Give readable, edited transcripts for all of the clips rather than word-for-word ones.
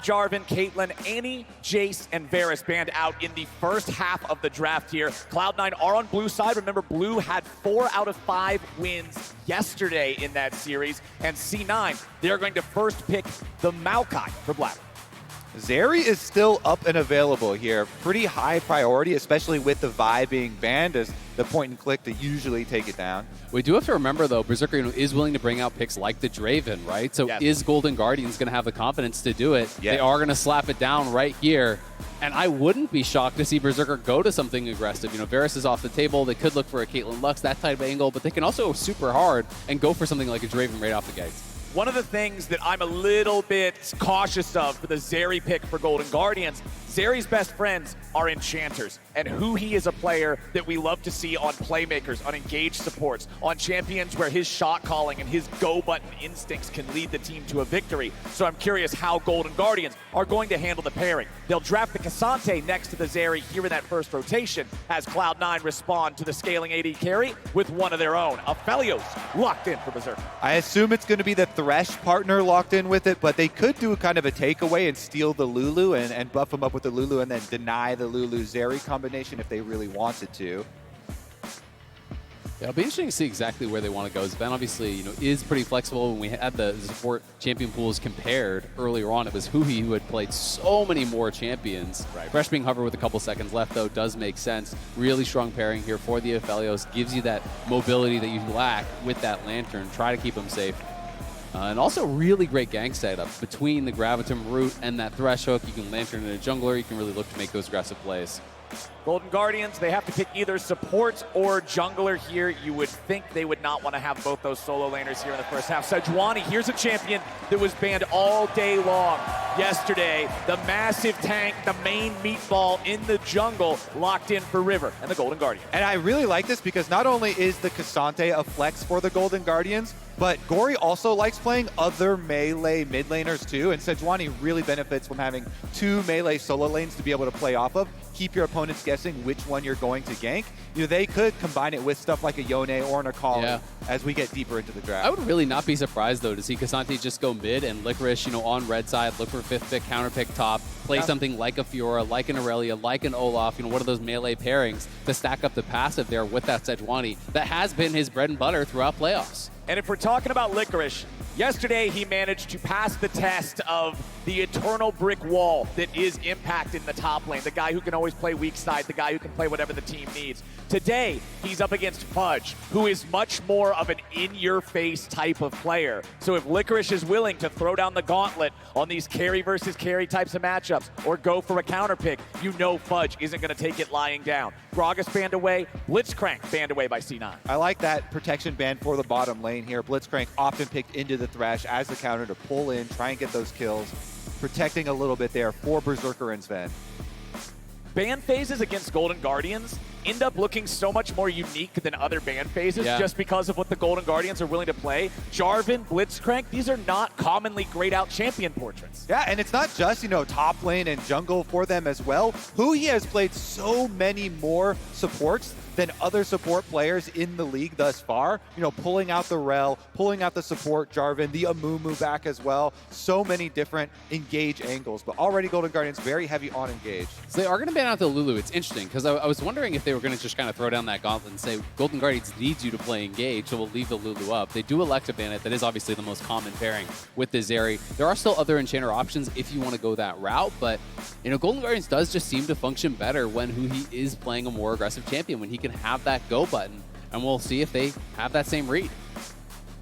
Jarvan, Caitlyn, Annie, Jace, and Varus banned out in the first half of the draft here. Cloud9 are on blue side. Remember, blue had 4 out of 5 wins yesterday in that series. And C9, they're going to first pick the Moakai for Blaber. Zeri is still up and available here. Pretty high priority, especially with the Vi being banned as the point and click to usually take it down. We do have to remember, though, Berserker is willing to bring out picks like the Draven, right? So yes. Is Golden Guardians going to have the confidence to do it? Yes. They are going to slap it down right here. And I wouldn't be shocked to see Berserker go to something aggressive. You know, Varus is off the table. They could look for a Caitlyn Lux, that type of angle, but they can also go super hard and go for something like a Draven right off the gate. One of the things that I'm a little bit cautious of for the Zeri pick for Golden Guardians, Zeri's best friends are enchanters, and Huhi is a player that we love to see on playmakers, on engaged supports, on champions where his shot calling and his go button instincts can lead the team to a victory. So I'm curious how Golden Guardians are going to handle the pairing. They'll draft the Ksante next to the Zeri here in that first rotation as Cloud9 respond to the scaling AD carry with one of their own. Aphelios locked in for Berserker. I assume it's going to be the Thresh partner locked in with it, but they could do kind of a takeaway and steal the Lulu and buff him up with the Lulu and then deny the Lulu-Zeri combination if they really wanted to. Yeah, it'll be interesting to see exactly where they want to go. Zven obviously, you know, is pretty flexible. When we had the support champion pools compared earlier on, it was Huhi who had played so many more champions. Right. Thresh being hover with a couple seconds left, though, does make sense. Really strong pairing here for the Aphelios. Gives you that mobility that you lack with that Lantern. Try to keep them safe. And also really great gank setup between the Gravitum root and that Thresh hook. You can Lantern in a jungler. You can really look to make those aggressive plays. Golden Guardians, they have to pick either support or jungler here. You would think they would not want to have both those solo laners here in the first half. Sejuani, here's a champion that was banned all day long yesterday. The massive tank, the main meatball in the jungle, locked in for River and the Golden Guardians. And I really like this because not only is the Ksante a flex for the Golden Guardians, but Gori also likes playing other melee mid laners too, and Sejuani really benefits from having 2 melee solo lanes to be able to play off of. Keep your opponents guessing which one you're going to gank. You know, they could combine it with stuff like a Yone or an Akali as we get deeper into the draft. I would really not be surprised, though, to see Ksante just go mid and Licorice, you know, on red side, look for 5th pick, counter pick top, play something like a Fiora, like an Aurelia, like an Olaf, you know, one of those melee pairings to stack up the passive there with that Sejuani that has been his bread and butter throughout playoffs. And if we're talking about Licorice, yesterday he managed to pass the test of the eternal brick wall that is Impact in the top lane, the guy who can always play weak side, the guy who can play whatever the team needs. Today, he's up against Fudge, who is much more of an in-your-face type of player. So if Licorice is willing to throw down the gauntlet on these carry versus carry types of matchups or go for a counter pick, you know Fudge isn't going to take it lying down. Gragas banned away, Blitzcrank banned away by C9. I like that protection band for the bottom lane here. Blitzcrank often picked into the Thresh as the counter to pull in, try and get those kills. Protecting a little bit there for Berserker and Zven. Ban phases against Golden Guardians end up looking so much more unique than other ban phases just because of what the Golden Guardians are willing to play. Jarvan, Blitzcrank, these are not commonly grayed out champion portraits. Yeah, and it's not just, you know, top lane and jungle for them as well. Huhi has played so many more supports than other support players in the league thus far. You know, pulling out the Rel, pulling out the support Jarvan, the Amumu back as well. So many different engage angles, but already Golden Guardians very heavy on engage. So they are going to ban out the Lulu. It's interesting because I was wondering if they were going to just kind of throw down that gauntlet and say Golden Guardians needs you to play engage, so we'll leave the Lulu up. They do elect to ban it. That is obviously the most common pairing with the Zeri. There are still other enchanter options if you want to go that route, but you know, Golden Guardians does just seem to function better when Huhi is playing a more aggressive champion, when he can have that go button, and we'll see if they have that same read.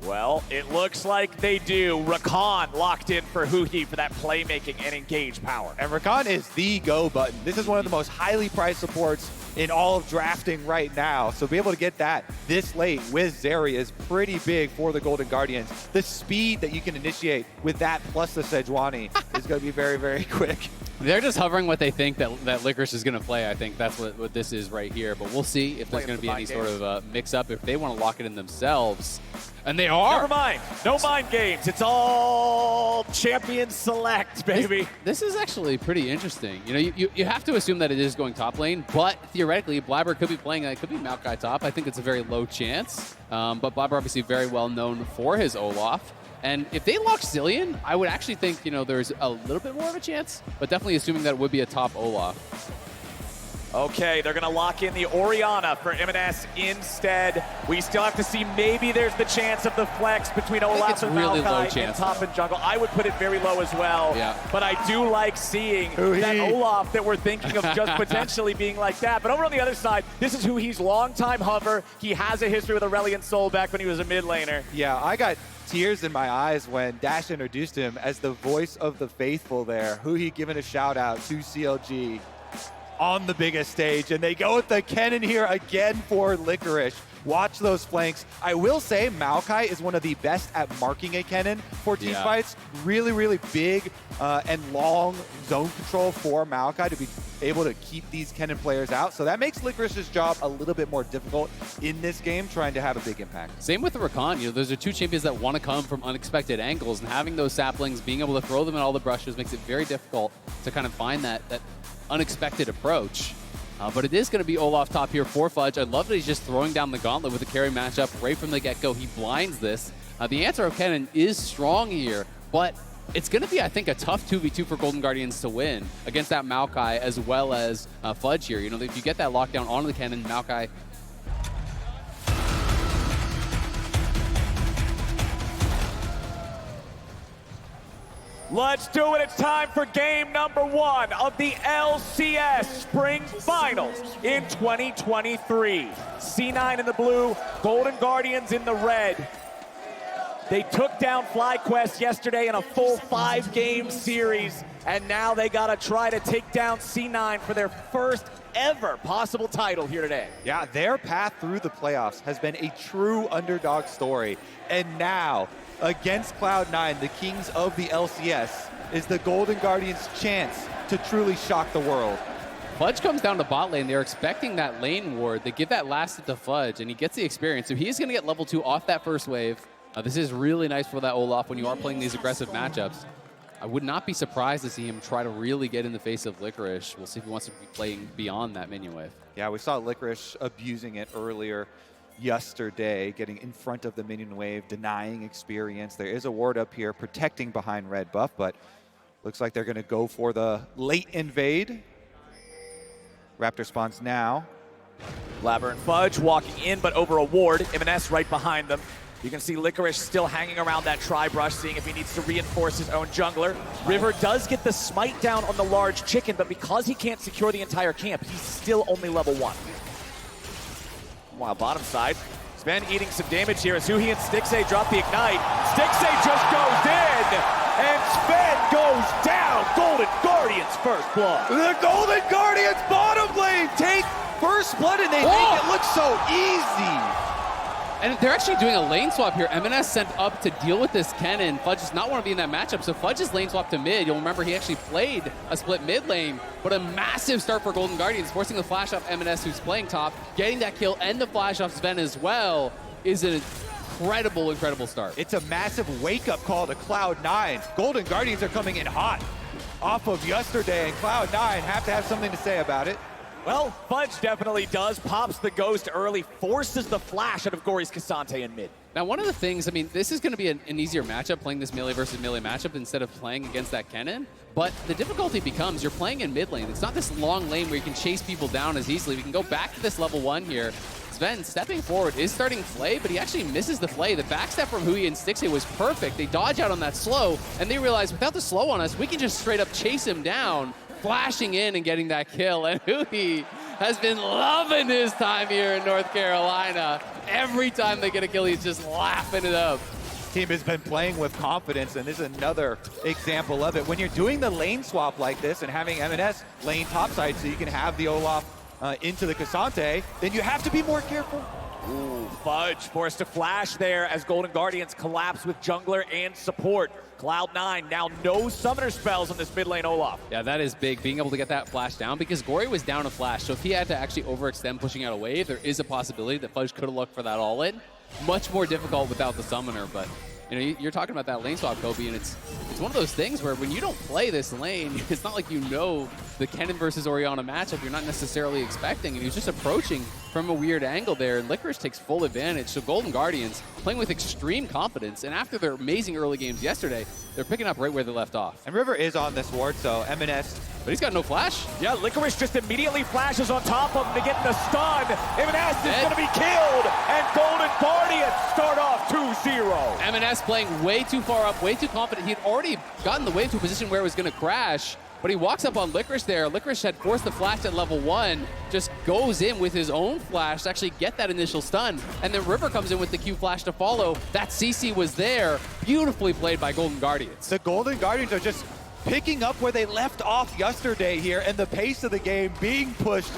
Well, it looks like they do. Rakan locked in for Huhi for that playmaking and engage power. And Rakan is the go button. This is one of the most highly priced supports in all of drafting right now. So be able to get that this late with Zeri is pretty big for the Golden Guardians. The speed that you can initiate with that plus the Sejuani is going to be very, very quick. They're just hovering what they think that Licorice is going to play. I think that's what this is right here. But we'll see if there's going to be any sort of mix-up, if they want to lock it in themselves. And they are. Never mind. No mind games. It's all champion select, baby. This is actually pretty interesting. You know, you have to assume that it is going top lane, but theoretically, Blaber could be playing, it could be Moakai top. I think it's a very low chance. But Blaber obviously very well known for his Olaf. And if they lock Zillion, I would actually think, you know, there's a little bit more of a chance, but definitely assuming that it would be a top Olaf. Okay, they're gonna lock in the Orianna for EMENES instead. We still have to see, maybe there's the chance of the flex between Olaf and really Moakai in top and jungle. I would put it very low as well. Yeah. But I do like seeing Huhi. that Olaf that we're thinking of just potentially being like that. But over on the other side, this is Huhi's longtime hover. He has a history with Aurelion Sol back when he was a mid laner. Yeah, I got tears in my eyes when Dash introduced him as the voice of the faithful there. Huhi giving a shout out to CLG on the biggest stage, and they go with the Kennen here again for Licorice. Watch those flanks. I will say Moakai is one of the best at marking a Kennen for team fights. Really, really big and long zone control for Moakai to be able to keep these Kennen players out. So that makes Licorice's job a little bit more difficult in this game, trying to have a big impact. Same with the Rakan. You know, those are two champions that want to come from unexpected angles, and having those saplings, being able to throw them in all the brushes makes it very difficult to kind of find that unexpected approach. But it is going to be Olaf top here for Fudge. I love that he's just throwing down the gauntlet with the carry matchup right from the get-go. He blinds this. The answer of Kennen is strong here, but it's going to be, I think, a tough 2v2 for Golden Guardians to win against that Moakai as well as Fudge here. You know, if you get that lockdown onto the Kennen, Moakai. Let's do it. It's time for game number 1 of the LCS Spring Finals in 2023. C9 in the blue, Golden Guardians in the red. They took down FlyQuest yesterday in a full 5-game series, and now they gotta try to take down C9 for their first ever possible title here today. Yeah, their path through the playoffs has been a true underdog story. And now, against Cloud9, the kings of the LCS, is the Golden Guardians' chance to truly shock the world. Fudge comes down to bot lane. They're expecting that lane ward. They give that last to Fudge, and he gets the experience. So he's going to get level 2 off that first wave. This is really nice for that Olaf when you are playing these aggressive matchups. I would not be surprised to see him try to really get in the face of Licorice. We'll see if he wants to be playing beyond that minion wave. Yeah, we saw Licorice abusing it earlier yesterday, getting in front of the minion wave, denying experience. There is a ward up here protecting behind red buff, but looks like they're going to go for the late invade. Raptor spawns now. Blaber and Fudge walking in, but over a ward. EMENES right behind them. You can see Licorice still hanging around that tri-brush, seeing if he needs to reinforce his own jungler. River does get the smite down on the large chicken, but because he can't secure the entire camp, he's still only level 1. While bottom side, Zven eating some damage here as Huhi and Stixxay drop the ignite. Stixxay just goes in, and Zven goes down. Golden Guardians first blood. The Golden Guardians bottom lane take first blood, and they make it look so easy. And they're actually doing a lane swap here. EMENES sent up to deal with this Kennen. Fudge does not want to be in that matchup, so Fudge is lane swap to mid. You'll remember he actually played a split mid lane, but a massive start for Golden Guardians, forcing the flash off EMENES, who's playing top, getting that kill, and the flash off Zven as well is an incredible, incredible start. It's a massive wake-up call to Cloud9. Golden Guardians are coming in hot off of yesterday, and Cloud9 have to have something to say about it. Well, Fudge definitely does. Pops the ghost early, forces the flash out of Gori's Ksante in mid. Now, one of the things, I mean, this is going to be an easier matchup, playing this melee versus melee matchup instead of playing against that Kennen. But the difficulty becomes you're playing in mid lane. It's not this long lane where you can chase people down as easily. We can go back to this level 1 here. Zven stepping forward is starting Flay, but he actually misses the Flay. The backstep from Huhi and Stixxay was perfect. They dodge out on that slow, and they realize without the slow on us, we can just straight up chase him down, flashing in and getting that kill. And Huhi has been loving his time here in North Carolina. Every time they get a kill, he's just laughing it up. Team has been playing with confidence, and this is another example of it. When you're doing the lane swap like this and having EMENES lane topside so you can have the Olaf into the Ksante, then you have to be more careful. Ooh, Fudge forced to flash there as Golden Guardians collapse with jungler and support. Cloud9 now no summoner spells on this mid lane Olaf. Yeah, that is big, being able to get that flash down, because Gori was down a flash, so if he had to actually overextend pushing out a wave, there is a possibility that Fudge could have looked for that all-in. Much more difficult without the summoner, but you know, you're talking about that lane swap, Kobe, and it's one of those things where when you don't play this lane, it's not like you know the Kennen versus Orianna matchup you're not necessarily expecting, and he was just approaching from a weird angle there, and Licorice takes full advantage. So Golden Guardians playing with extreme confidence, and after their amazing early games yesterday, they're picking up right where they left off. And River is on this ward, so EMENES. But he's got no flash. Yeah, Licorice just immediately flashes on top of him to get the stun. EMENES is going to be killed, and Golden Guardians start off 2-0. EMENES playing way too far up, way too confident. He had already gotten the wave to a position where it was going to crash, but he walks up on Licorice there. Licorice had forced the flash at level 1, just goes in with his own flash to actually get that initial stun. And then River comes in with the Q flash to follow. That CC was there. Beautifully played by Golden Guardians. The Golden Guardians are just picking up where they left off yesterday here, and the pace of the game being pushed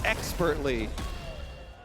expertly.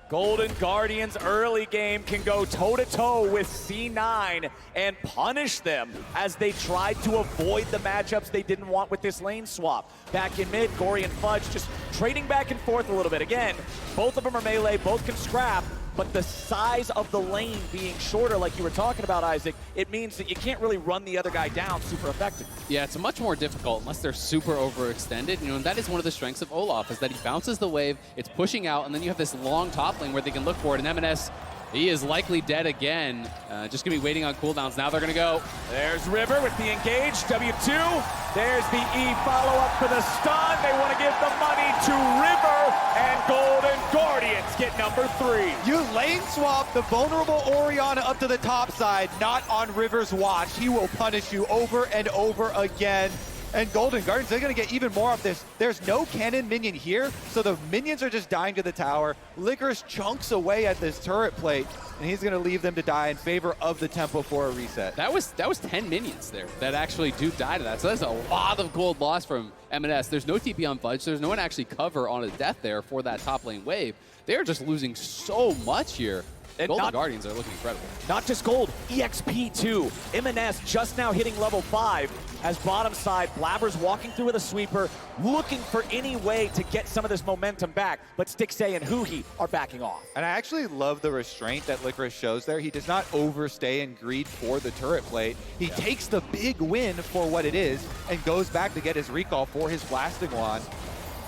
Golden Guardians early game can go toe-to-toe with C9 and punish them as they tried to avoid the matchups they didn't want with this lane swap. Back in mid, Gori and Fudge just trading back and forth a little bit. Again, both of them are melee, both can scrap, but the size of the lane being shorter, like you were talking about, Isaac, it means that you can't really run the other guy down super effectively. Yeah, it's much more difficult unless they're super overextended. You know, and that is one of the strengths of Olaf, is that he bounces the wave, it's pushing out, and then you have this long top lane where they can look for it. And EMENES, he is likely dead again. Just gonna be waiting on cooldowns. Now they're gonna go. There's River with the engage, W2. There's the E follow-up for the stun. They want to give the money to River, and Golden Guardians get number 3. You lane swap the vulnerable Orianna up to the top side, not on River's watch. He will punish you over and over again. And Golden Guardians, they're going to get even more of this. There's no Kennen minion here, so the minions are just dying to the tower. Licorice chunks away at this turret plate, and he's going to leave them to die in favor of the tempo for a reset. That was 10 minions there that actually do die to that. So that's a lot of gold loss from EMENES. There's no TP on Fudge. There's no one actually cover on a death there for that top lane wave. They're just losing so much here. And Golden Guardians are looking incredible. Not just gold, EXP too. EMENES just now hitting level 5 as bottom side. Blaber's walking through with a sweeper, looking for any way to get some of this momentum back, but Stixxay and Huhi are backing off. And I actually love the restraint that Licorice shows there. He does not overstay and greed for the turret plate. He takes the big win for what it is and goes back to get his recall for his blasting wand.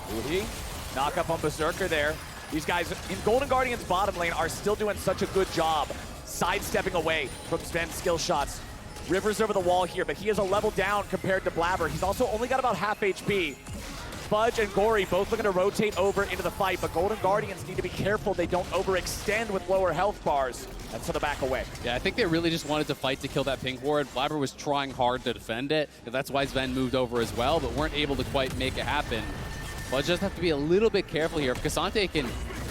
Huhi, knock up on Berserker there. These guys in Golden Guardians bottom lane are still doing such a good job sidestepping away from Zven's skill shots. River's over the wall here, but he is a level down compared to Blaber. He's also only got about half HP. Fudge and Gori both looking to rotate over into the fight, but Golden Guardians need to be careful they don't overextend with lower health bars. And so they back away. Yeah, I think they really just wanted to fight to kill that pink ward. Blaber was trying hard to defend it, and that's why Zven moved over as well, but weren't able to quite make it happen. But just have to be a little bit careful here. If Ksante can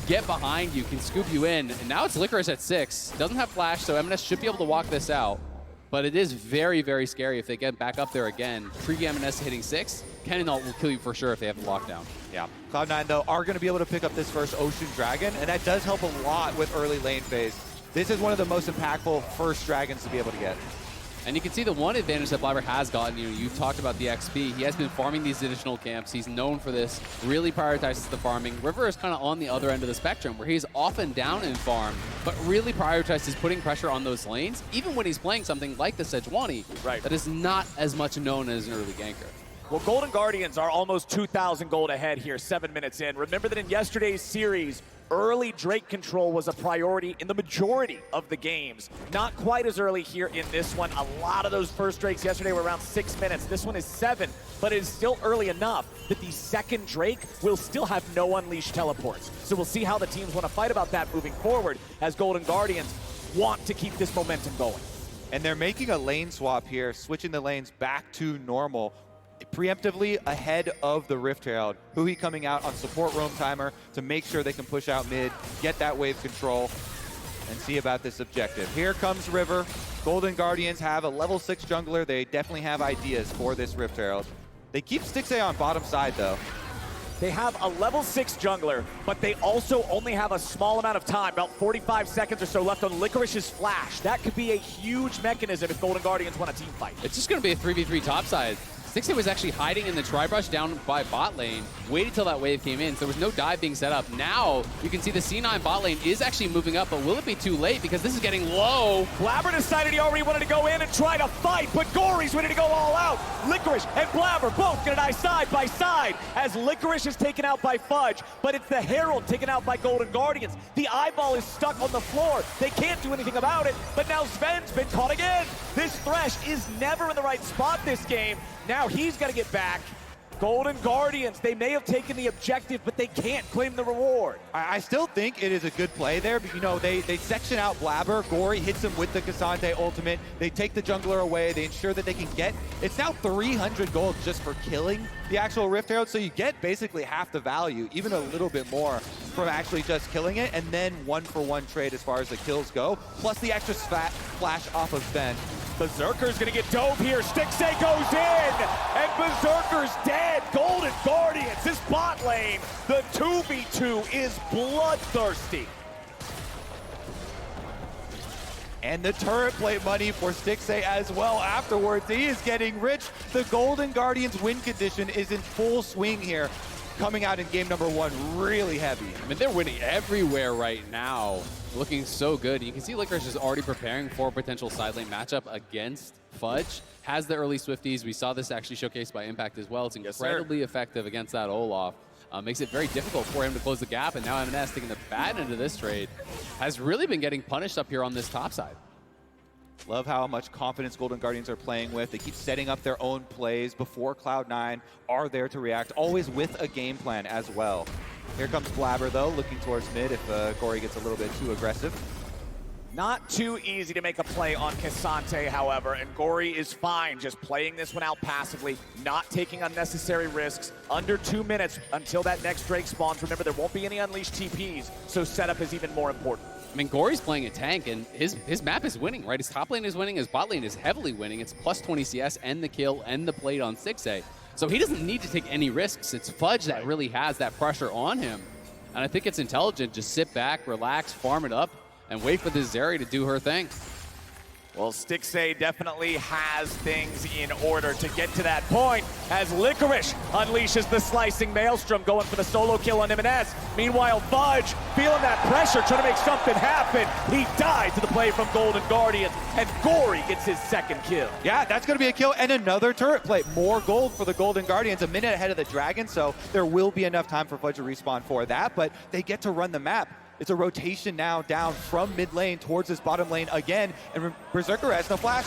get behind you, can scoop you in, and now it's Licorice at 6. Doesn't have flash, so EMENES should be able to walk this out. But it is very, very scary if they get back up there again. Pre-EMENES hitting 6, Kennen will kill you for sure if they have the lockdown. Yeah, Cloud9 though are going to be able to pick up this first Ocean Dragon, and that does help a lot with early lane phase. This is one of the most impactful first dragons to be able to get. And you can see the one advantage that Blaber has gotten. You know, you've talked about the XP. He has been farming these additional camps. He's known for this, really prioritizes the farming. River is kind of on the other end of the spectrum, where he's often down in farm, but really prioritizes putting pressure on those lanes, even when he's playing something like the Sejuani, that is not as much known as an early ganker. Well, Golden Guardians are almost 2,000 gold ahead here, 7 minutes in. Remember that in yesterday's series, early Drake control was a priority in the majority of the games. Not quite as early here in this one. A lot of those first Drakes yesterday were around 6 minutes. This one is 7, but it is still early enough that the second Drake will still have no unleashed teleports. So we'll see how the teams want to fight about that moving forward as Golden Guardians want to keep this momentum going. And they're making a lane swap here, switching the lanes back to normal, preemptively ahead of the Rift Herald. Huhi coming out on support roam timer to make sure they can push out mid, get that wave control, and see about this objective. Here comes River. Golden Guardians have a level 6 jungler. They definitely have ideas for this Rift Herald. They keep Stixxay on bottom side though. They have a level 6 jungler, but they also only have a small amount of time, about 45 seconds or so left on Licorice's flash. That could be a huge mechanism if Golden Guardians want a team fight. It's just going to be a 3v3 topside. Stixxay was actually hiding in the tri-brush down by bot lane, waited till that wave came in, so there was no dive being set up. Now, you can see the C9 bot lane is actually moving up, but will it be too late because this is getting low? Blaber decided he already wanted to go in and try to fight, but Gori's ready to go all out. Licorice and Blaber both gonna die side by side as Licorice is taken out by Fudge, but it's the Herald taken out by Golden Guardians. The eyeball is stuck on the floor. They can't do anything about it, but now Zven's been caught again. This Thresh is never in the right spot this game. Now he's gotta get back. Golden Guardians, they may have taken the objective, but they can't claim the reward. I still think it is a good play there, but you know, they section out Blaber. Gori hits him with the Ksante ultimate. They take the jungler away. They ensure that they can get, it's now 300 gold just for killing the actual Rift Herald, so you get basically half the value, even a little bit more from actually just killing it, and then 1-for-1 trade as far as the kills go, plus the extra flash off of Zven. Berserker's gonna get dove here. Stixxay goes in, and Berserker's dead. Golden Guardians, this bot lane, the 2v2 is bloodthirsty. And the turret plate money for Stixxay as well afterwards. He is getting rich. The Golden Guardians win condition is in full swing here. Coming out in game number 1 really heavy. I mean, they're winning everywhere right now. Looking so good. You can see Licorice is already preparing for a potential side lane matchup against Fudge. Has the early Swifties. We saw this actually showcased by Impact as well. It's incredibly effective against that Olaf. Makes it very difficult for him to close the gap, and now EMENES taking the bad end of this trade has really been getting punished up here on this top side. Love how much confidence Golden Guardians are playing with. They keep setting up their own plays before Cloud9 are there to react, always with a game plan as well. Here comes Blaber, though, looking towards mid if Gori gets a little bit too aggressive. Not too easy to make a play on Ksante, however, and Gori is fine just playing this one out passively, not taking unnecessary risks. Under 2 minutes until that next Drake spawns. Remember, there won't be any unleashed TPs, so setup is even more important. I mean, Gori's playing a tank, and his map is winning, right? His top lane is winning, his bot lane is heavily winning. It's plus 20 CS and the kill and the plate on Stixxay. So he doesn't need to take any risks. It's Fudge that really has that pressure on him. And I think it's intelligent. Just sit back, relax, farm it up, and wait for this Zeri to do her thing. Well, Stixxay definitely has things in order to get to that point as Licorice unleashes the slicing maelstrom, going for the solo kill on EMENES. Meanwhile, Fudge feeling that pressure, trying to make something happen. He died to the play from Golden Guardians, and Gori gets his second kill. Yeah, that's going to be a kill and another turret plate. More gold for the Golden Guardians, a minute ahead of the Dragon, so there will be enough time for Fudge to respawn for that, but they get to run the map. It's a rotation now down from mid lane towards this bottom lane again, and Berserker has no flash.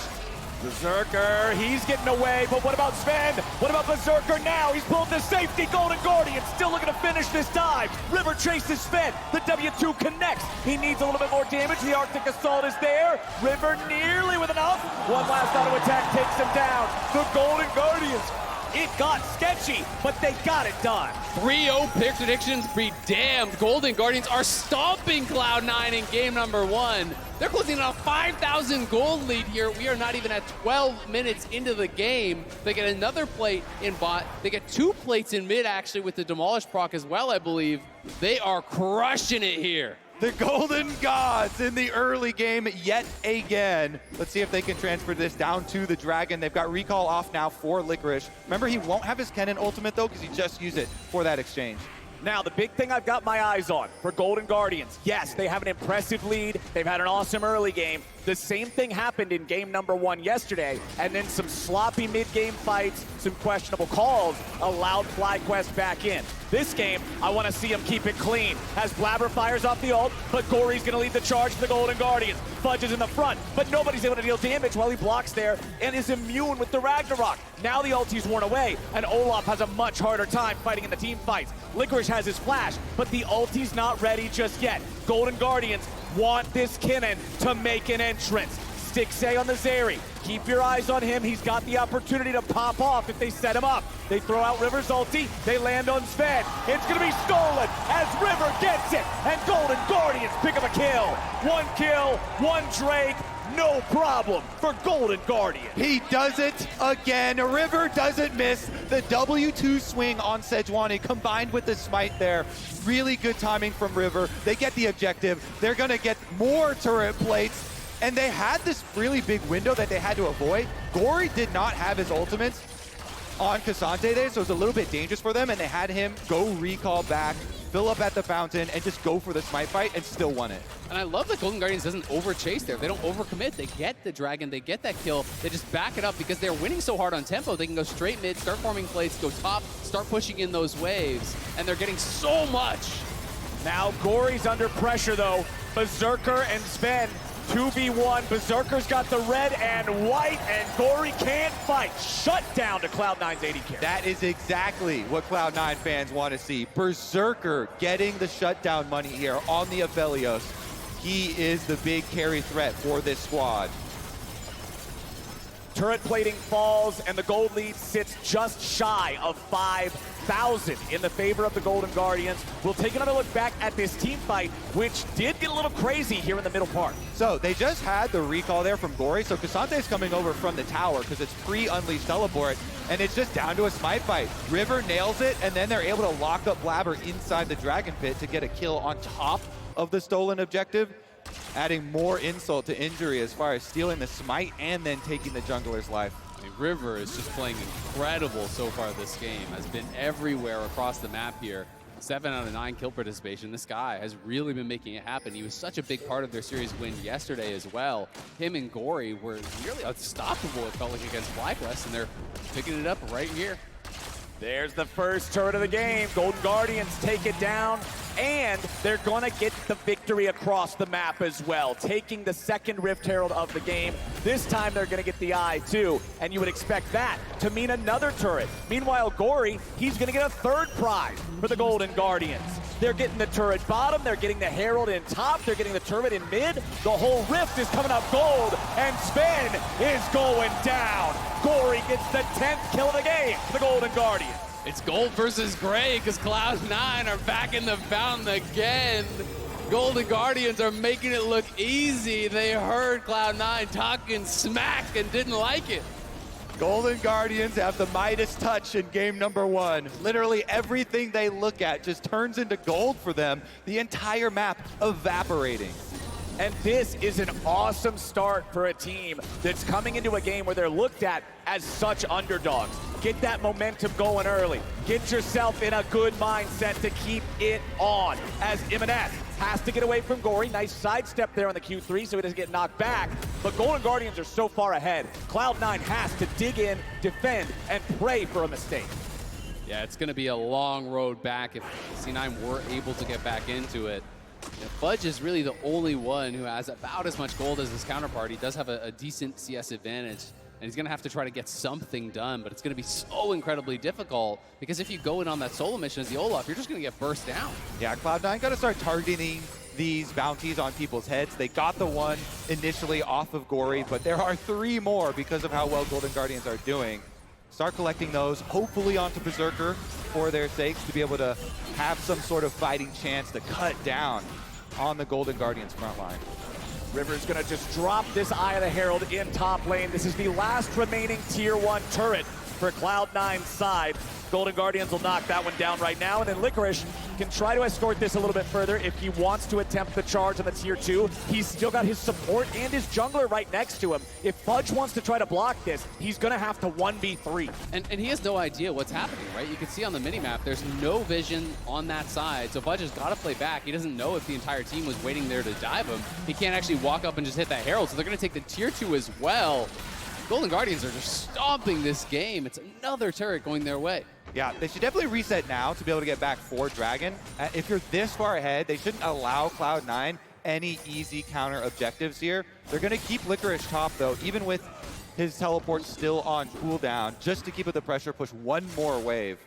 Berserker, he's getting away, but what about Zven? What about Berserker now? He's pulled the safety. Golden Guardian still looking to finish this dive. River chases Zven. The W2 connects. He needs a little bit more damage. The Arctic Assault is there. River nearly with enough. One last auto attack takes him down. The Golden Guardians. It got sketchy, but they got it done. 3-0 pick predictions be damned. Golden Guardians are stomping Cloud9 in game number 1. They're closing on a 5,000 gold lead here. We are not even at 12 minutes into the game. They get another plate in bot. They get 2 plates in mid, actually, with the Demolish proc as well, I believe. They are crushing it here. The Golden Gods in the early game yet again. Let's see if they can transfer this down to the Dragon. They've got recall off now for Licorice. Remember, he won't have his Kennen ultimate, though, because he just used it for that exchange. Now, the big thing I've got my eyes on for Golden Guardians, yes, they have an impressive lead. They've had an awesome early game. The same thing happened in game number 1 yesterday, and then some sloppy mid-game fights, some questionable calls allowed FlyQuest back in. This game, I want to see him keep it clean. As Blaber fires off the ult, but Gori's going to lead the charge for the Golden Guardians. Fudge is in the front, but nobody's able to deal damage while he blocks there and is immune with the Ragnarok. Now the ulti's worn away, and Olaf has a much harder time fighting in the team fights. Licorice has his flash, but the ulti's not ready just yet. Golden Guardians want this Kennen to make an entrance. Stixxay on the Zeri. Keep your eyes on him. He's got the opportunity to pop off if they set him up. They throw out River's ulti. They land on Zven. It's going to be stolen as River gets it. And Golden Guardians pick up a kill. 1 kill, 1 Drake. No problem for Golden Guardian. He does it again. River doesn't miss. The W2 swing on Sejuani combined with the smite there. Really good timing from River. They get the objective. They're going to get more turret plates. And they had this really big window that they had to avoid. Gori did not have his ultimates on Ksante there, so it was a little bit dangerous for them, and they had him go recall back fill up at the fountain, and just go for the smite fight and still won it. And I love that Golden Guardians doesn't overchase there. They don't overcommit. They get the dragon. They get that kill. They just back it up because they're winning so hard on tempo. They can go straight mid, start forming plates, go top, start pushing in those waves, and they're getting so much. Now Gori's under pressure though. Berserker and Zven 2v1. Berserker's got the red and white, and Gori can't fight. Shut down to Cloud9's AD carry. That is exactly what Cloud9 fans want to see. Berserker getting the shutdown money here on the Aphelios. He is the big carry threat for this squad. Turret plating falls, and the gold lead sits just shy of 5,000 in the favor of the Golden Guardians. We'll take another look back at this team fight, which did get a little crazy here in the middle part. So they just had the recall there from Gori, so Ksante's coming over from the tower because it's pre-unleashed teleport, and it's just down to a smite fight. River nails it, and then they're able to lock up Blaber inside the dragon pit to get a kill on top of the stolen objective, adding more insult to injury as far as stealing the smite and then taking the jungler's life. I mean, River is just playing incredible so far this game, has been everywhere across the map here. 7 out of 9 kill participation. This guy has really been making it happen. He was such a big part of their series win yesterday as well. Him and Gori were nearly unstoppable, it felt like, against FlyQuest, and they're picking it up right here. There's the first turret of the game. Golden Guardians take it down, and they're gonna get the victory across the map as well, taking the second Rift Herald of the game. This time they're gonna get the eye too, and you would expect that to mean another turret. Meanwhile, Gori, he's gonna get a third prize for the Golden Guardians. They're getting the turret bottom, they're getting the Herald in top, they're getting the turret in mid. The whole Rift is coming up gold, and Zven is going down. Gori gets the 10th kill of the game for the Golden Guardians. It's gold versus gray because Cloud9 are back in the fountain again. Golden Guardians are making it look easy. They heard Cloud9 talking smack and didn't like it. Golden Guardians have the Midas touch in game number 1. Literally everything they look at just turns into gold for them. The entire map evaporating. And this is an awesome start for a team that's coming into a game where they're looked at as such underdogs. Get that momentum going early. Get yourself in a good mindset to keep it on. As EMENES has to get away from Gori. Nice sidestep there on the Q3 so he doesn't get knocked back. But Golden Guardians are so far ahead. Cloud9 has to dig in, defend, and pray for a mistake. Yeah, it's going to be a long road back if C9 were able to get back into it. You know, Fudge is really the only one who has about as much gold as his counterpart. He does have a decent CS advantage, and he's going to have to try to get something done, but it's going to be so incredibly difficult because if you go in on that solo mission as the Olaf, you're just going to get burst down. Yeah, Cloud9 got to start targeting these bounties on people's heads. They got the one initially off of Gori, but there are 3 more because of how well Golden Guardians are doing. Start collecting those, hopefully onto Berserker for their sakes, to be able to have some sort of fighting chance to cut down on the Golden Guardians front line. River's gonna just drop this Eye of the Herald in top lane. This is the last remaining tier 1 turret for Cloud9's side. Golden Guardians will knock that one down right now, and then Licorice can try to escort this a little bit further if he wants to attempt the charge on the tier 2. He's still got his support and his jungler right next to him. If Fudge wants to try to block this, he's gonna have to 1v3. And he has no idea what's happening, right? You can see on the minimap, there's no vision on that side, so Fudge has got to play back. He doesn't know if the entire team was waiting there to dive him. He can't actually walk up and just hit that Herald, so they're gonna take the tier 2 as well. Golden Guardians are just stomping this game. It's another turret going their way. Yeah, they should definitely reset now to be able to get back for Dragon. If you're this far ahead, they shouldn't allow Cloud9 any easy counter objectives here. They're going to keep Licorice top, though, even with his teleport still on cooldown, just to keep up the pressure, push one more wave.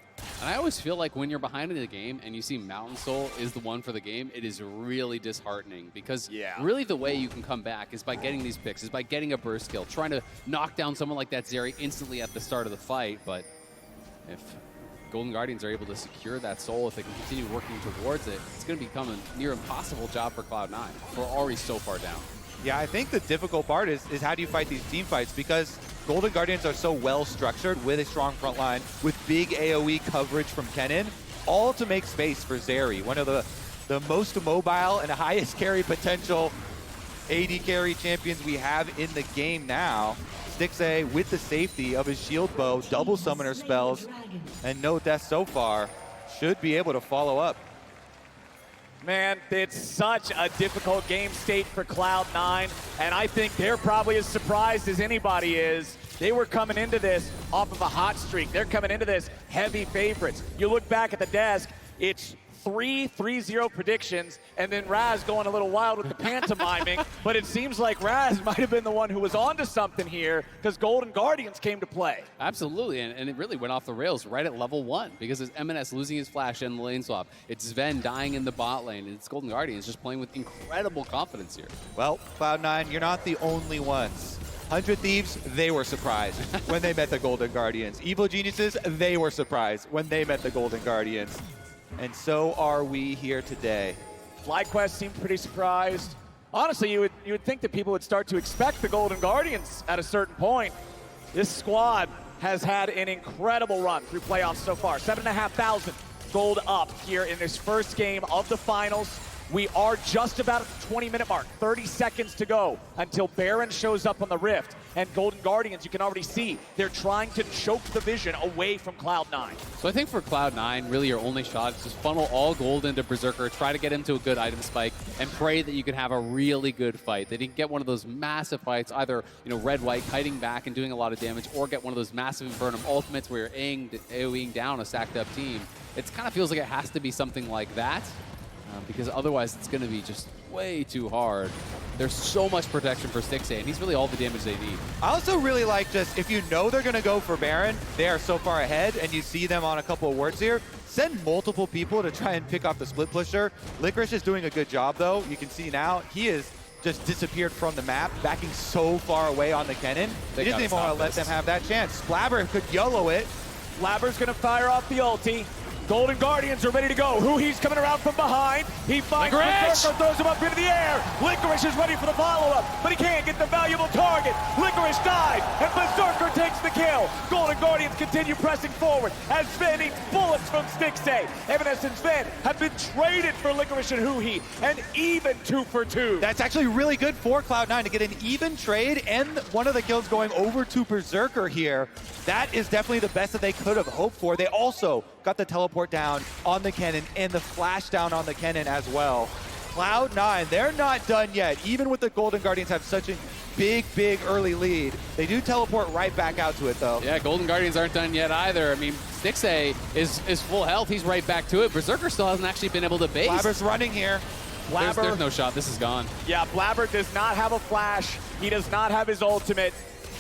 And I always feel like when you're behind in the game and you see Mountain Soul is the one for the game, it is really disheartening because really the way you can come back is by getting these picks, is by getting a burst kill, trying to knock down someone like that Zeri instantly at the start of the fight. But if Golden Guardians are able to secure that soul, if they can continue working towards it, it's going to become a near impossible job for Cloud9. We're already so far down. Yeah, I think the difficult part is how do you fight these team fights, because Golden Guardians are so well structured with a strong front line, with big AoE coverage from Kennen, all to make space for Zeri, one of the most mobile and highest carry potential AD carry champions we have in the game now. Stixxay with the safety of his shield bow, double summoner spells, and no death so far, should be able to follow up. Man, it's such a difficult game state for Cloud9, and I think they're probably as surprised as anybody is. They were coming into this off of a hot streak. They're coming into this heavy favorites. You look back at the desk, it's 3-0 predictions, and then Raz going a little wild with the pantomiming, but it seems like Raz might have been the one who was onto something here because Golden Guardians came to play. Absolutely, and it really went off the rails right at level 1 because it's EMENES losing his flash in the lane swap. It's Zven dying in the bot lane, and it's Golden Guardians just playing with incredible confidence here. Well, Cloud9, you're not the only ones. 100 Thieves, they were surprised when they met the Golden Guardians. Evil Geniuses, they were surprised when they met the Golden Guardians. And so are we here today. FlyQuest seemed pretty surprised. Honestly, you would think that people would start to expect the Golden Guardians at a certain point. This squad has had an incredible run through playoffs so far. 7,500 gold up here in this first game of the finals. We are just about at the 20-minute mark, 30 seconds to go until Baron shows up on the Rift. And Golden Guardians, you can already see, they're trying to choke the vision away from Cloud9. So I think for Cloud9, really your only shot is just funnel all gold into Berserker, try to get him to a good item spike, and pray that you can have a really good fight. That he can get one of those massive fights, either red-white, kiting back and doing a lot of damage, or get one of those massive Infernum ultimates where you're AoEing down a stacked-up team. It kind of feels like it has to be something like that. Because otherwise it's going to be just way too hard. There's so much protection for Stixxay, and he's really all the damage they need. I also really like just, if you know they're going to go for Baron, they are so far ahead, and you see them on a couple of wards here, send multiple people to try and pick off the split pusher. Licorice is doing a good job, though. You can see now he is just disappeared from the map, backing so far away on the Kennen. He doesn't even want to let them have that chance. Blaber could YOLO it. Blaber's going to fire off the ulti. Golden Guardians are ready to go. Huhi's coming around from behind. He finds Berserker, throws him up into the air. Licorice is ready for the follow-up, but he can't get the valuable target. Licorice died, and Berserker takes the kill. Golden Guardians continue pressing forward as Zven eats bullets from Stixxay. EMENES and Zven have been traded for Licorice and Huhi, and even 2 for 2. That's actually really good for Cloud9 to get an even trade, and one of the kills going over to Berserker here. That is definitely the best that they could have hoped for. They also got the teleport down on the Kennen and the flash down on the Kennen as well. Cloud9, they're not done yet. Even with the Golden Guardians have such a big early lead. They do teleport right back out to it, though. Yeah, Golden Guardians aren't done yet either. I mean, Stixxay is full health. He's right back to it. Berserker still hasn't actually been able to base. Blaber's running here. There's no shot. This is gone. Yeah, Blaber does not have a flash. He does not have his ultimate.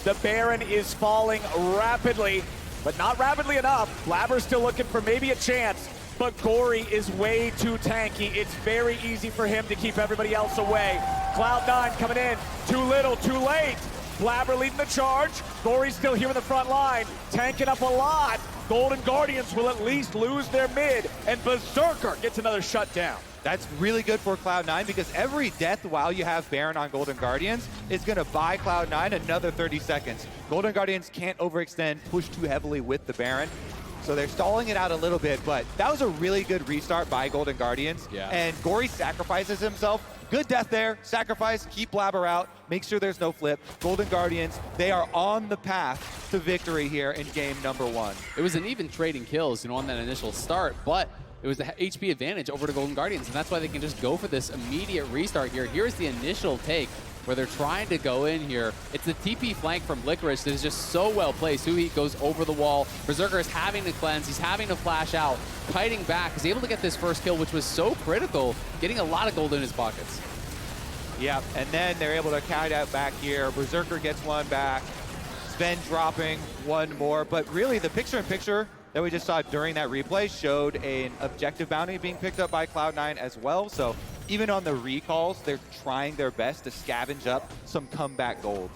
The Baron is falling rapidly, but not rapidly enough. Blaber's still looking for maybe a chance, but Gori is way too tanky. It's very easy for him to keep everybody else away. Cloud9 coming in, too little, too late. Blaber leading the charge. Gori's still here in the front line, tanking up a lot. Golden Guardians will at least lose their mid, and Berserker gets another shutdown. That's really good for Cloud9 because every death while you have Baron on Golden Guardians is going to buy Cloud9 another 30 seconds. Golden Guardians can't overextend, push too heavily with the Baron. So they're stalling it out a little bit, but that was a really good restart by Golden Guardians. Yeah. And Gori sacrifices himself. Good death there, sacrifice, keep Blaber out, make sure there's no flip. Golden Guardians, they are on the path to victory here in game number 1. It was an even trading kills, on that initial start, but it was the HP advantage over to Golden Guardians, and that's why they can just go for this immediate restart here. Here's the initial take where they're trying to go in here. It's the TP flank from Licorice that is just so well placed. Huhi goes over the wall. Berserker is having to cleanse. He's having to flash out. Kiting back. He's able to get this first kill, which was so critical, getting a lot of gold in his pockets. Yeah, and then they're able to kite out back here. Berserker gets one back. Zven dropping one more, but really the picture-in-picture that we just saw during that replay showed an objective bounty being picked up by Cloud9 as well. So even on the recalls, they're trying their best to scavenge up some comeback gold.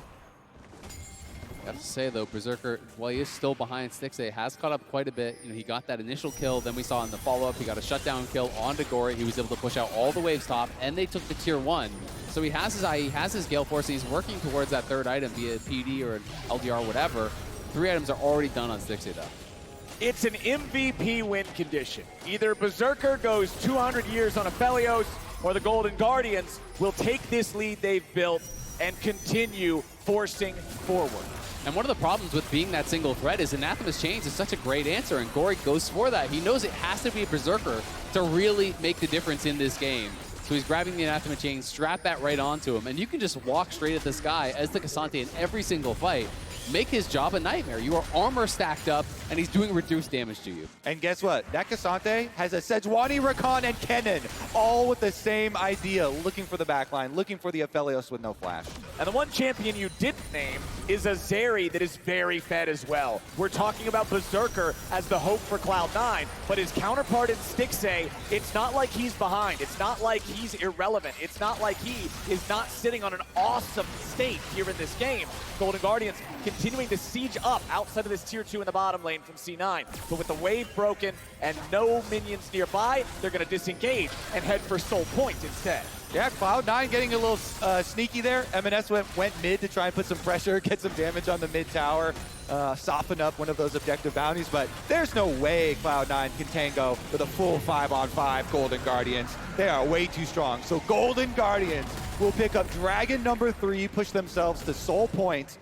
I have to say though, Berserker, while he is still behind Stixxay, has caught up quite a bit. He got that initial kill, then we saw in the follow-up, he got a shutdown kill onto Gori. He was able to push out all the waves top, and they took the tier 1. So he has his IE, he has his Gale Force, and he's working towards that third item, be it a PD or an LDR, whatever. 3 items are already done on Stixxay though. It's an MVP win condition. Either Berserker goes 200 years on Aphelios, or the Golden Guardians will take this lead they've built and continue forcing forward. And one of the problems with being that single threat is Anathema's Chains is such a great answer, and Gori goes for that. He knows it has to be a Berserker to really make the difference in this game. So he's grabbing the Anathema Chain, strap that right onto him, and you can just walk straight at this guy as the Ksante in every single fight. Make his job a nightmare. You are armor stacked up, and he's doing reduced damage to you. And guess what? That Ksante has a Sejuani, Rakan, and Kennen, all with the same idea, looking for the backline, looking for the Aphelios with no flash. And the one champion you didn't name is a Zeri that is very fed as well. We're talking about Berserker as the hope for Cloud9, but his counterpart in Stixxay, it's not like he's behind. It's not like he's irrelevant. It's not like he is not sitting on an awesome state here in this game. Golden Guardians continuing to siege up outside of this tier 2 in the bottom lane from C9. But with the wave broken and no minions nearby, they're going to disengage and head for Soul Point instead. Yeah, Cloud9 getting a little sneaky there. EMENES went mid to try and put some pressure, get some damage on the mid tower, soften up one of those objective bounties, but there's no way Cloud9 can tango with a full 5-on-5 Golden Guardians. They are way too strong. So Golden Guardians will pick up Dragon number 3, push themselves to Soul Point.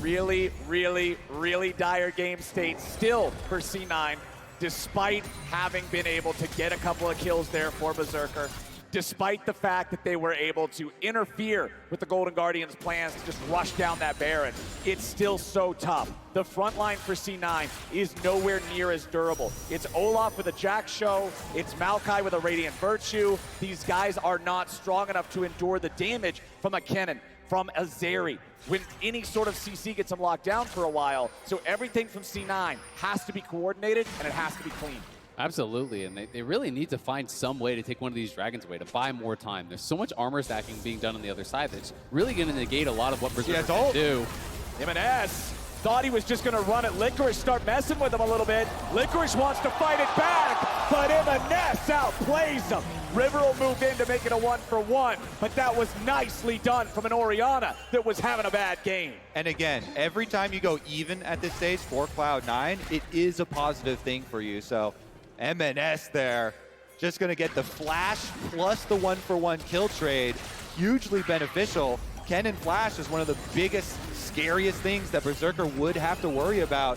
Really, really, really dire game state still for C9, despite having been able to get a couple of kills there for Berserker, despite the fact that they were able to interfere with the Golden Guardians' plans to just rush down that Baron. It's still so tough. The front line for C9 is nowhere near as durable. It's Olaf with a Jack Show, it's Moakai with a Radiant Virtue. These guys are not strong enough to endure the damage from a Kennen, from a Zeri, when any sort of CC gets them locked down for a while. So everything from C9 has to be coordinated and it has to be clean. Absolutely, and they really need to find some way to take one of these dragons away, to buy more time. There's so much armor stacking being done on the other side that's really going to negate a lot of what Berserker can do. EMENES thought he was just going to run at Licorice, start messing with him a little bit. Licorice wants to fight it back, but EMENES outplays him. River will move in to make it a 1-for-1, but that was nicely done from an Orianna that was having a bad game. And again, every time you go even at this stage for Cloud9, it is a positive thing for you. So EMENES there, just going to get the flash plus the 1-for-1 kill trade, hugely beneficial. Kennen flash is one of the biggest, scariest things that Berserker would have to worry about,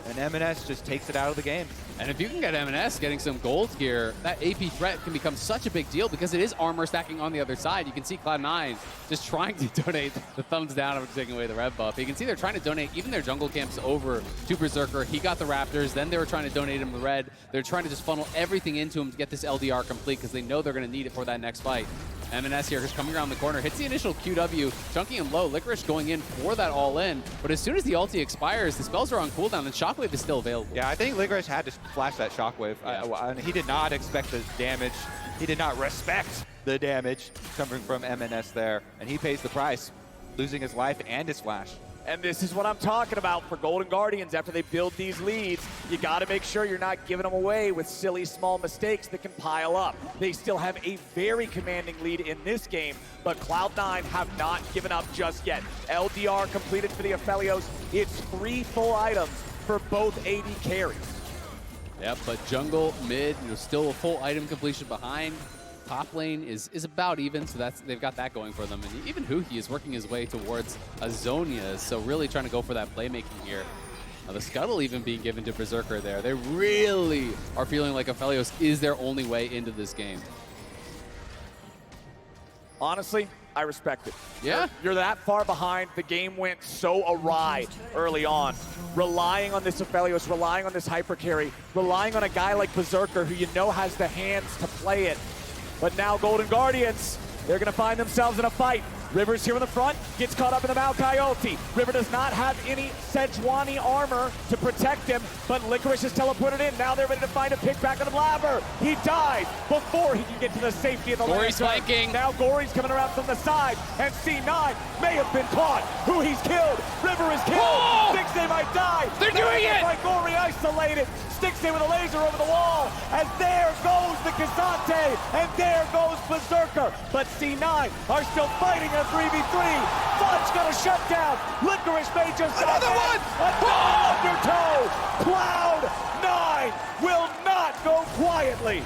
and EMENES just takes it out of the game. And if you can get EMENES getting some gold gear, that AP threat can become such a big deal because it is armor stacking on the other side. You can see Cloud9 just trying to donate the thumbs down after taking away the red buff. You can see they're trying to donate even their jungle camps over to Berserker. He got the Raptors, then they were trying to donate him the red. They're trying to just funnel everything into him to get this LDR complete because they know they're going to need it for that next fight. EMENES here just coming around the corner, hits the initial QW, chunky and low. Licorice going in for that all-in, but as soon as the ulti expires, the spells are on cooldown and Shockwave is still available. Yeah, I think Licorice had to flash that Shockwave. Yeah. He did not expect the damage. He did not respect the damage coming from EMENES there, and he pays the price, losing his life and his flash. And this is what I'm talking about for Golden Guardians. After they build these leads, you got to make sure you're not giving them away with silly small mistakes that can pile up. They still have a very commanding lead in this game, but Cloud9 have not given up just yet. LDR completed for the Aphelios. It's 3 full items for both AD carries. Yep, but jungle, mid, still a full item completion behind. Top lane is about even, so they've got that going for them. And even Huhi is working his way towards Azonia, so really trying to go for that playmaking here. Now the scuttle even being given to Berserker there. They really are feeling like Aphelios is their only way into this game. Honestly, I respect it. Yeah. You're that far behind. The game went so awry early on. Relying on this Aphelios, relying on this hyper carry, relying on a guy like Berserker who you know has the hands to play it. But now Golden Guardians, they're going to find themselves in a fight. River's here in the front, gets caught up in the Moakai ulti. River does not have any Sejuani armor to protect him, but Licorice is teleported in. Now they're ready to find a pick back on the Blaber. He dies before he can get to the safety of the lane. Gori's flanking. Now Gori's coming around from the side, and C9 may have been caught. Huhi's killed. River is killed. Oh! Stixxay might die. They're doing it! By Gori isolated. Stixxay with a laser over the wall, and there goes the Ksante, and there goes Berserker. But C9 are still fighting a 3v3. Fudge got a shutdown. Licorice may just Another one! Undertow. Cloud9 will not go quietly.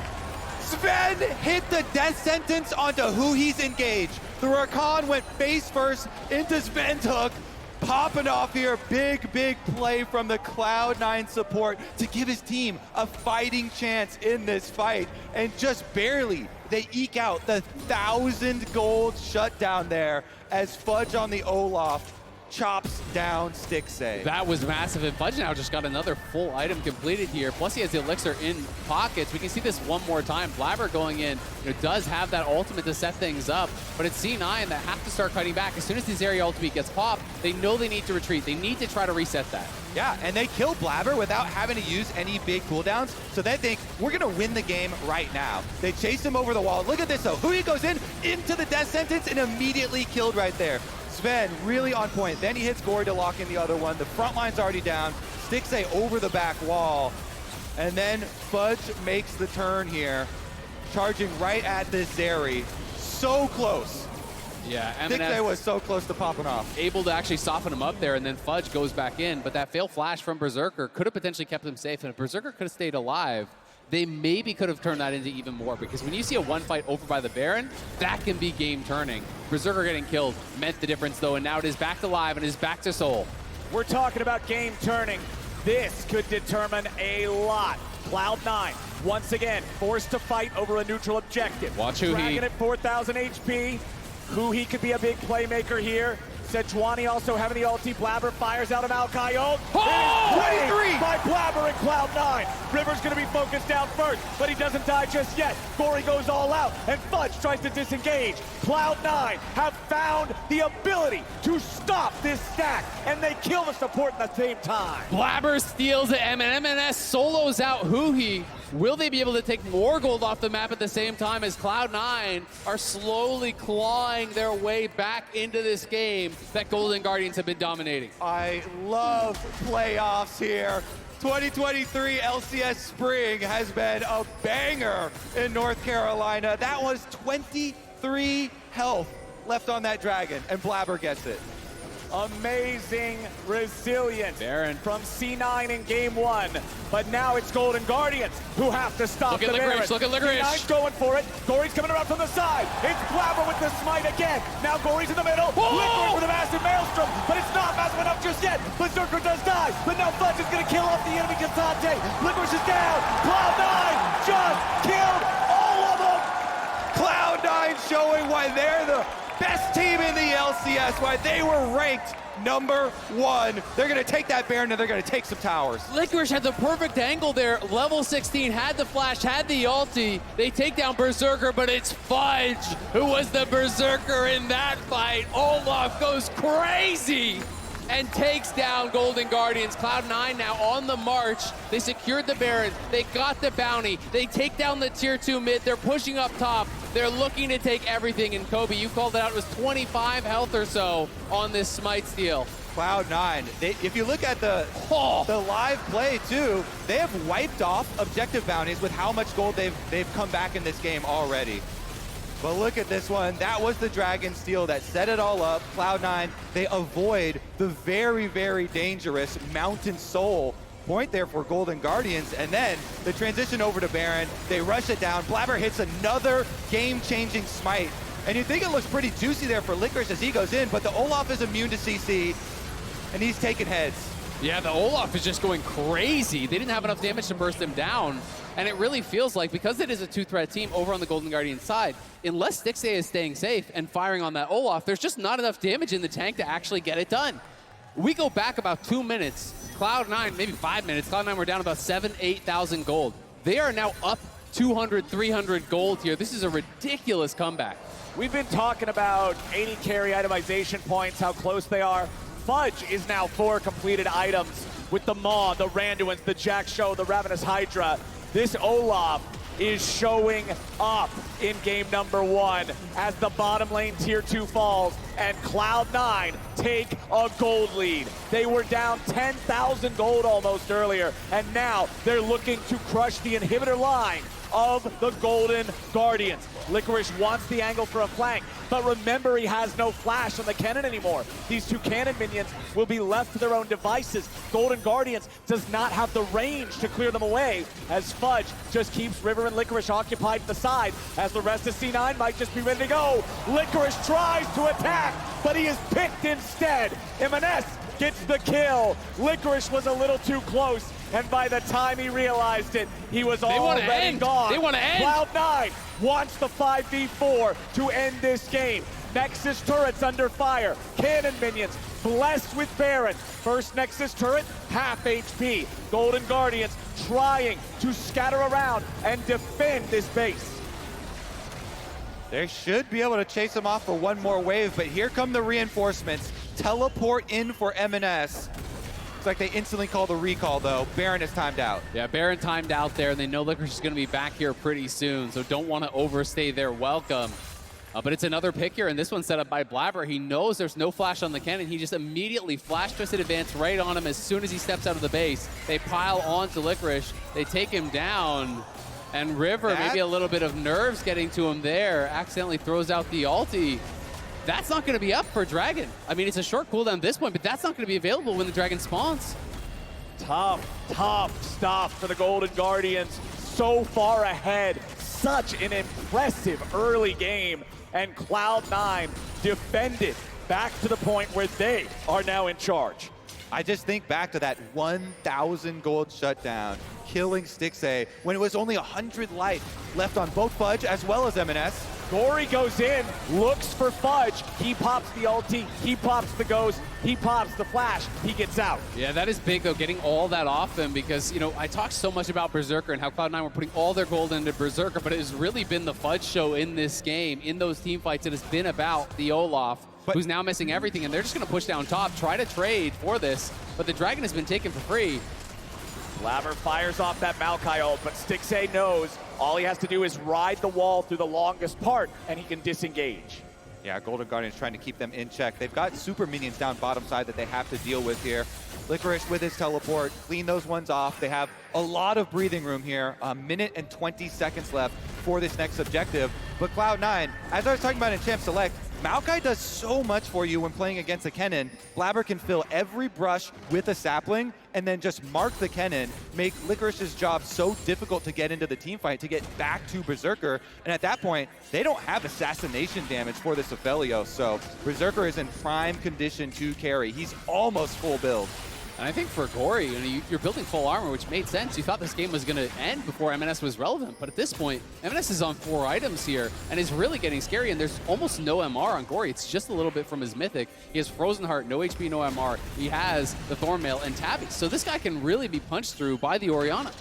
Zven hit the death sentence onto Huhi's engage. The Rakan went face first into Zven's hook. Popping off here, big play from the Cloud9 support to give his team a fighting chance in this fight. And just barely, they eke out the 1,000 gold shutdown there as Fudge on the Olaf chops down Stixxay. That was massive, and Fudge now just got another full item completed here. Plus he has the elixir in pockets. We can see this one more time. Blaber going in, does have that ultimate to set things up, but it's C9 that have to start cutting back. As soon as the Zeri ultimate gets popped, they know they need to retreat. They need to try to reset that. Yeah, and they kill Blaber without having to use any big cooldowns, so they think, we're gonna win the game right now. They chase him over the wall. Look at this though, Huhi goes into the death sentence and immediately killed right there. Zven really on point. Then he hits Gori to lock in the other one. The front line's already down. Stixxay over the back wall. And then Fudge makes the turn here, charging right at this Zeri. So close. Yeah, Stixxay was so close to popping off. Able to actually soften him up there, and then Fudge goes back in. But that fail flash from Berserker could have potentially kept him safe. And if Berserker could have stayed alive, they maybe could have turned that into even more, because when you see a one fight over by the Baron, that can be game turning. Berserker getting killed meant the difference though, and now it is back to live and is back to soul. We're talking about game turning. This could determine a lot. Cloud9, once again, forced to fight over a neutral objective. Watch Huhi. Dragon at 4,000 HP. Huhi could be a big playmaker here. Sejuani also having the ulti. Blaber fires out a Moakai ult. Oh, 23 by Blaber and Cloud9. River's going to be focused down first, but he doesn't die just yet. Gori goes all out, and Fudge tries to disengage. Cloud9 have found the ability to stop this stack, and they kill the support at the same time. Blaber steals it, and EMENES solos out Huhi. Will they be able to take more gold off the map at the same time as Cloud9 are slowly clawing their way back into this game that Golden Guardians have been dominating? I love playoffs here. 2023 LCS Spring has been a banger in North Carolina. That was 23 health left on that dragon, and Blaber gets it. Amazing resilience Baron from C9 in game one, but now it's Golden Guardians who have to stop the Baron. Look at Licorice. C9's going for it. Gori's coming around from the side. It's Blaber with the smite again. Now Gori's in the middle. Licorice with a massive maelstrom, but it's not massive enough just yet. Berserker does die, but now Fudge is going to kill off the enemy Ksante. Licorice is down. Cloud9 just killed all of them. Cloud9 showing why they're the best team in the LCS, why they were ranked #1. They're gonna take that Baron and they're gonna take some towers. Licorice had the perfect angle there. Level 16, had the flash, had the ulti. They take down Berserker, but it's Fudge who was the Berserker in that fight. Olaf goes crazy and takes down Golden Guardians. Cloud9 now on the march. They secured the Baron. They got the bounty. They take down the tier 2 mid. They're pushing up top. They're looking to take everything. And Kobe, you called it out. It was 25 health or so on this smite steal. Cloud9, if you look at the live play too, they have wiped off objective bounties with how much gold they've come back in this game already. But look at this one. That was the Dragon Steal that set it all up. Cloud9, they avoid the very, very dangerous Mountain Soul point there for Golden Guardians. And then the transition over to Baron, they rush it down. Blaber hits another game-changing smite. And you think it looks pretty juicy there for Licorice as he goes in, but the Olaf is immune to CC, and he's taking heads. Yeah, the Olaf is just going crazy. They didn't have enough damage to burst him down. And it really feels like, because it is a two-threat team over on the Golden Guardian side, unless Stixxay is staying safe and firing on that Olaf, there's just not enough damage in the tank to actually get it done. We go back about 2 minutes. Cloud9, maybe 5 minutes. Cloud9 were down about 7,000, 8,000 gold. They are now up 200, 300 gold here. This is a ridiculous comeback. We've been talking about 80 carry itemization points, how close they are. Fudge is now 4 completed items with the Maw, the Randuins, the Jack Show, the Ravenous Hydra. This Olaf is showing up in game number 1 as the bottom lane tier 2 falls and Cloud9 take a gold lead. They were down 10,000 gold almost earlier, and now they're looking to crush the inhibitor line of the Golden Guardians. Licorice wants the angle for a flank, but remember he has no flash on the Kennen anymore. These two cannon minions will be left to their own devices. Golden Guardians does not have the range to clear them away, as Fudge just keeps River and Licorice occupied at the side, as the rest of C9 might just be ready to go. Licorice tries to attack, but he is picked instead. EMENES gets the kill. Licorice was a little too close, and by the time he realized it, he was already gone. They want to end. Cloud9 wants the 5v4 to end this game. Nexus turrets under fire. Cannon minions blessed with Baron. First Nexus turret, half HP. Golden Guardians trying to scatter around and defend this base. They should be able to chase him off for one more wave, but here come the reinforcements. Teleport in for EMENES. Looks like they instantly call the recall, though. Baron is timed out. Yeah, Baron timed out there, and they know Licorice is going to be back here pretty soon, so don't want to overstay their welcome. But it's another pick here, and this one's set up by Blaber. He knows there's no flash on the cannon. He just immediately flash-twisted advance right on him as soon as he steps out of the base. They pile onto Licorice. They take him down. And River, maybe a little bit of nerves getting to him there, accidentally throws out the ulti. That's not going to be up for Dragon. I mean, it's a short cooldown at this point, but that's not going to be available when the Dragon spawns. Tough stuff for the Golden Guardians. So far ahead. Such an impressive early game. And Cloud9 defended back to the point where they are now in charge. I just think back to that 1,000 gold shutdown, killing Stixxay when it was only 100 life left on both Fudge as well as EMENES. Gori goes in, looks for Fudge. He pops the ulti, he pops the ghost, he pops the flash, he gets out. Yeah, that is big, though, getting all that off them because, you know, I talked so much about Berserker and how Cloud9 were putting all their gold into Berserker, but it has really been the Fudge show in this game. In those team fights, it has been about the Olaf, who's now missing everything, and they're just going to push down top, try to trade for this, but the Dragon has been taken for free. Blaber fires off that Moakai ult, but Stixxay knows all he has to do is ride the wall through the longest part, and he can disengage. Yeah, Golden Guardians trying to keep them in check. They've got super minions down bottom side that they have to deal with here. Licorice with his teleport, clean those ones off. They have a lot of breathing room here. A minute and 20 seconds left for this next objective. But Cloud9, as I was talking about in Champ Select, Moakai does so much for you when playing against a Kennen. Blaber can fill every brush with a sapling and then just mark the Kennen, make Licorice's job so difficult to get into the team fight, to get back to Berserker. And at that point, they don't have assassination damage for this Aphelios, so Berserker is in prime condition to carry. He's almost full build. And I think for Gori, you know, you're building full armor, which made sense. You thought this game was going to end before EMENES was relevant, but at this point, EMENES is on 4 items here and is really getting scary, and there's almost no MR on Gori. It's just a little bit from his Mythic. He has Frozen Heart, no HP, no MR. He has the Thornmail and Tabby, so this guy can really be punched through by the Orianna.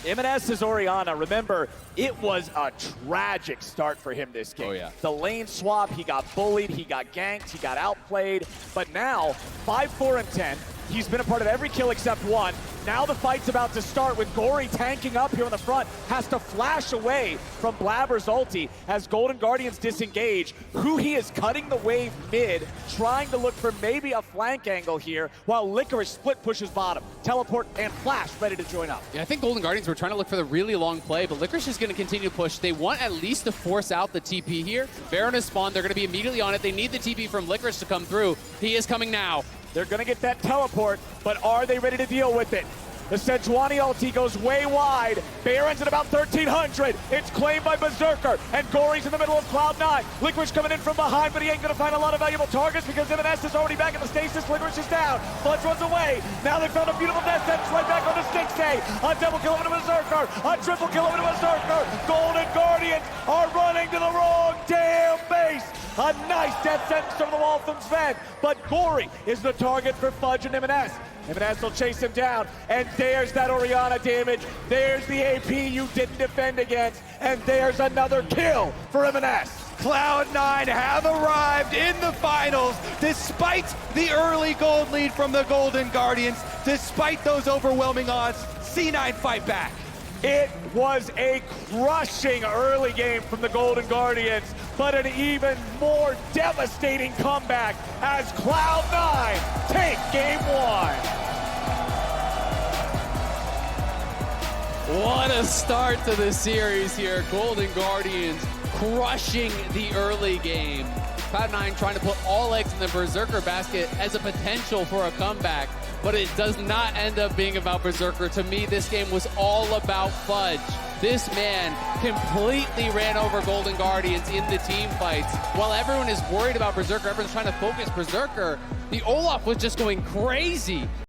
EMENES is Orianna. Remember, it was a tragic start for him this game. Oh, yeah. The lane swap, he got bullied, he got ganked, he got outplayed, but now, 5, 4, and 10, he's been a part of every kill except one. Now the fight's about to start with Gori tanking up here on the front. Has to flash away from Blaber's ulti as Golden Guardians disengage. Huhi is cutting the wave mid, trying to look for maybe a flank angle here, while Licorice split pushes bottom. Teleport and flash ready to join up. Yeah, I think Golden Guardians were trying to look for the really long play, but Licorice is going to continue to push. They want at least to force out the TP here. Baron has spawned. They're going to be immediately on it. They need the TP from Licorice to come through. He is coming now. They're going to get that teleport, but are they ready to deal with it? The Sejuani ulti goes way wide. Baron's at about 1,300. It's claimed by Berserker, and Gori's in the middle of Cloud9. Licorice coming in from behind, but he ain't going to find a lot of valuable targets because EMENES is already back in the stasis. Licorice is down. Fudge runs away. Now they found a beautiful death sentence right back onto Stixxay. A double kill over to Berserker. A triple kill over to Berserker. Golden Guardians are running to the wrong damn base. A nice death sentence over the wall from Zven, but Gori is the target for Fudge and EMENES. EMENES will chase him down, and there's that Orianna damage. There's the AP you didn't defend against, and there's another kill for EMENES. Cloud9 have arrived in the finals despite the early gold lead from the Golden Guardians. Despite those overwhelming odds, C9 fight back. It was a crushing early game from the Golden Guardians, but an even more devastating comeback as Cloud9 take game 1. What a start to the series here. Golden Guardians crushing the early game. Cloud9 trying to put all eggs in the Berserker basket as a potential for a comeback, but it does not end up being about Berserker. To me, this game was all about Fudge. This man completely ran over Golden Guardians in the team fights. While everyone is worried about Berserker, everyone's trying to focus Berserker, the Olaf was just going crazy.